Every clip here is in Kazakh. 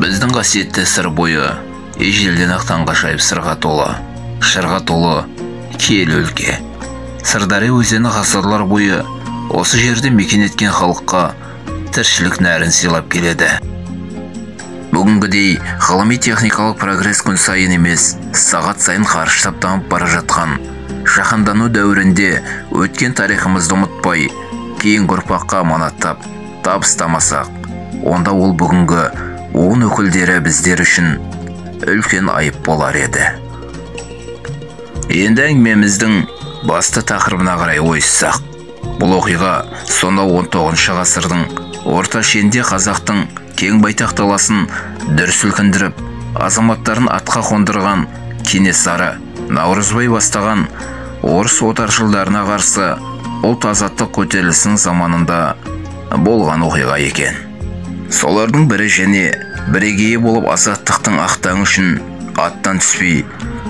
Біздің қасиетті сыр бойы ежелден ақ таңғажайып сырға толы, шырға толы киелі өлке. Сырдария өзені ғасырлар бойы осы жерде мекен еткен халыққа тіршілік нәрін сыйлап келеді. Бүгінгідей ғылыми-техникалық прогресс күн сайын емес, сағат сайын қарыштап дамып бара жатқан жаһандану дәуірінде өткен тарихымызды ұмытпай, кейінгі ұрпаққа аманаттап табыстамасақ, онда ол бүгінгі оң өкілдері біздер үшін үлкен айып болар еді. Енді әңгімеміздің басты тақырыбына қарай ойыссақ, бұл оқиға сонау 19 ғасырдың орта шенінде қазақтың кең байтақ даласын дүр сілкіндіріп, азаматтарын атқа қондырған Кенесары, Наурызбай бастаған орыс отаршылдарына қарсы ұлт азаттық көтерілісінің заманында болған оқиға екен. Солардың бірі және бірегейі болып азаттықтың ақтаңы үшін аттан түспей,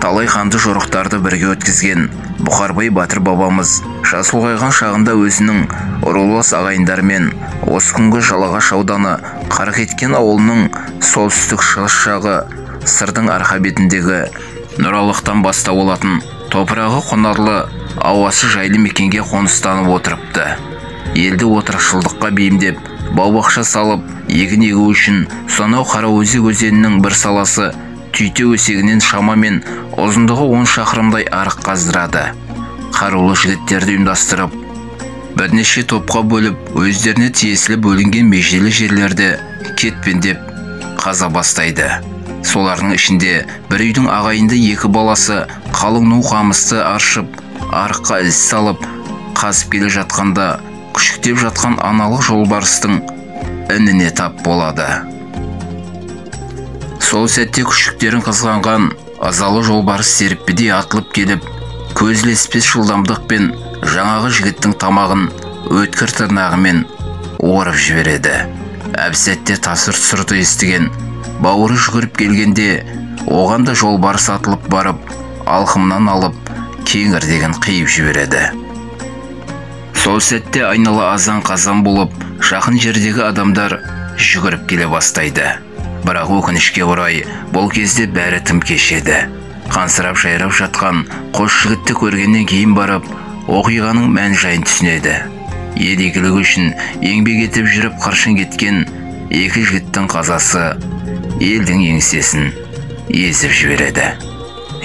талай қанды жорықтарды бірге өткізген Бұқарбай батыр бабамыз жас ұлғайған шағында өзінің рулас ағайындарымен осы күнгі Жалағаш ауданы Қаракеткен ауылының солтүстік шығыс жағы сырдың арқа бетіндегі Нұралықтан бастау алатын топырағы құнарлы, ауасы жайлы мекенге қоныстанып отырыпты. Елді отырықшылдыққа бейімдеп, бау-бақша салып, егін егу үшін сонау Қараөзек өзенінің бір саласы Түйте өсегінен шамамен ұзындығы 10 шақырымдай арық қаздырады. Қарулы жігіттерді ұйымдастырып, бірнеше топқа бөліп, өздеріне тиесілі бөлінген межелі жерлерді кетпендеп қаза бастайды. Солардың ішінде бір үйдің ағайынды екі баласы қалың ну қамысты аршып, арыққа із салып, қазып келе жатқанда күшіктеп жатқан аналық жолбарыстың ініне тап болады. Сол сәтте күшіктерін қызғанған азалы жолбарыс серіппедей атылып келіп, көзілеспес жылдамдықпен жаңағы жігіттің тамағын өткір тырнағымен орып жібереді. Әп-сәтте тасыр-тұсырды естіген бауыры жүгіріп келгенде, оған да жолбарыс атылып барып, алқымнан алып, кеңірдегін қиып жібереді. Сол сәтте айнала азан-қазан болып, жақын жердегі адамдар жүгіріп келе бастайды. Бірақ өкінішке орай, бұл кезде бәрі тым кеш еді. Қансырап жайрап жатқан қос жігітті көргеннен кейін барып, оқиғаның мән-жайын түсінеді. Ел игілігі үшін еңбек етіп жүріп қыршын кеткен екі жігіттің қазасы елдің еңсесін езіп жібереді.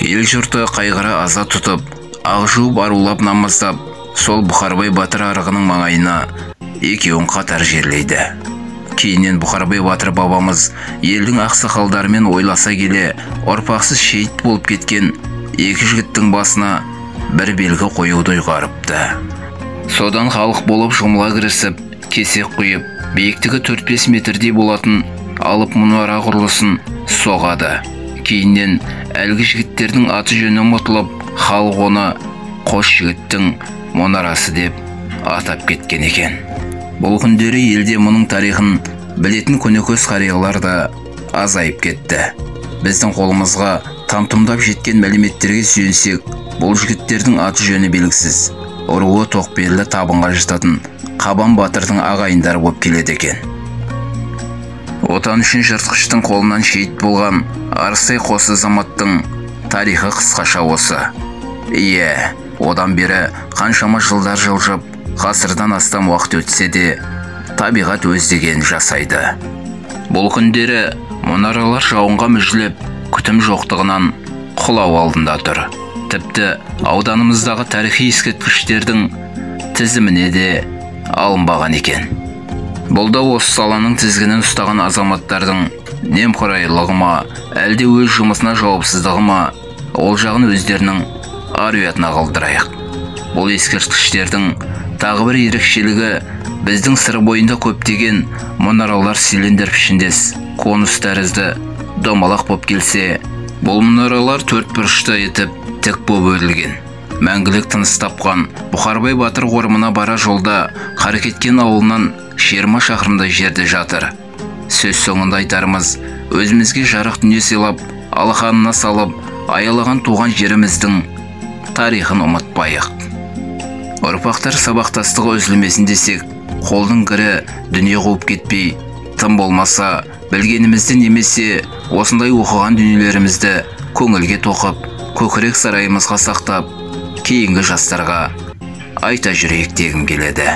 Ел жұрты қайғыра аза тұтып, ақ-жуып арулап намаздап, сол Бұқарбай батыр арығының маңайына екеуін қатар жерлейді. Кейіннен Бұқарбай батыр бабамыз елдің ақсақалдарымен ойласа келе, ұрпақсыз шейіт болып кеткен екі жігіттің басына бір белгі қоюды ұйғарыпты. Содан халық болып жұмыла кірісіп, кесек құйып, биіктігі 4-5 метрдей болатын алып мұнара құрылысын соғады. Кейіннен әлгі жігіттердің аты жөні ұмытылып, халық оны қос жігіттің мұнарасы деп атап кеткен екен. Бұл күндері елде мұның тарихын білетін көнекөз қариялар да азайып кетті. Біздің қолымызға там-тұмдап жеткен мәліметтерге сүйенсек, бұл жігіттердің аты жөні белгісіз, руы тоқбелі табынға жататын Қабан батырдың ағайындары болып келеді екен. Отан үшін жыртқыштың қолынан шейіт болған Арсай қос азаматтың тарихы қысқаша осы. Иә, одан бері қаншама жылдар жылжып, ғасырдан астам уақыт өтсе де, табиғат өз дегенін жасайды. Бұл күндері мұнаралар жауынға мүжіліп, күтім жоқтығынан құлау алдында тұр. Тіпті ауданымыздағы тарихи ескерткіштердің тізіміне де алынбаған екен. Бұл да осы саланың тізгінін ұстаған азаматтардың немқұрайлығы ма, әлде өз жұмысына жауапсыздығы ма, ол жағын өздерінің ар-ұятына қалдырайық. Бұл ескерткіштердің тағы бір ерекшелігі, біздің сыр бойында көптеген мұнаралар цилиндр пішіндес, конус тәрізді домалақ боп келсе, бұл мұнаралар төрт бұрышты етіп тік боп өрілген. Мәңгілік тыныс тапқан Бұқарбай батыр қорымына бара жолда Қаракеткен ауылынан 20 шақырымдай жерде жатыр. Сөз соңында айтарымыз, өзімізге жарық дүние сыйлап, алақанына салып, аялаған туған жеріміздің тарихын ұмытпайық. Ұрпақтар сабақтастығы үзілмесін десек, қолдың кірі дүние қуып кетпей, тым болмаса білгенімізді немесе осындай оқыған дүниелерімізді көңілге тоқып, көкірек сарайымызға сақтап, кейінгі жастарға айта жүрейік дегім келеді.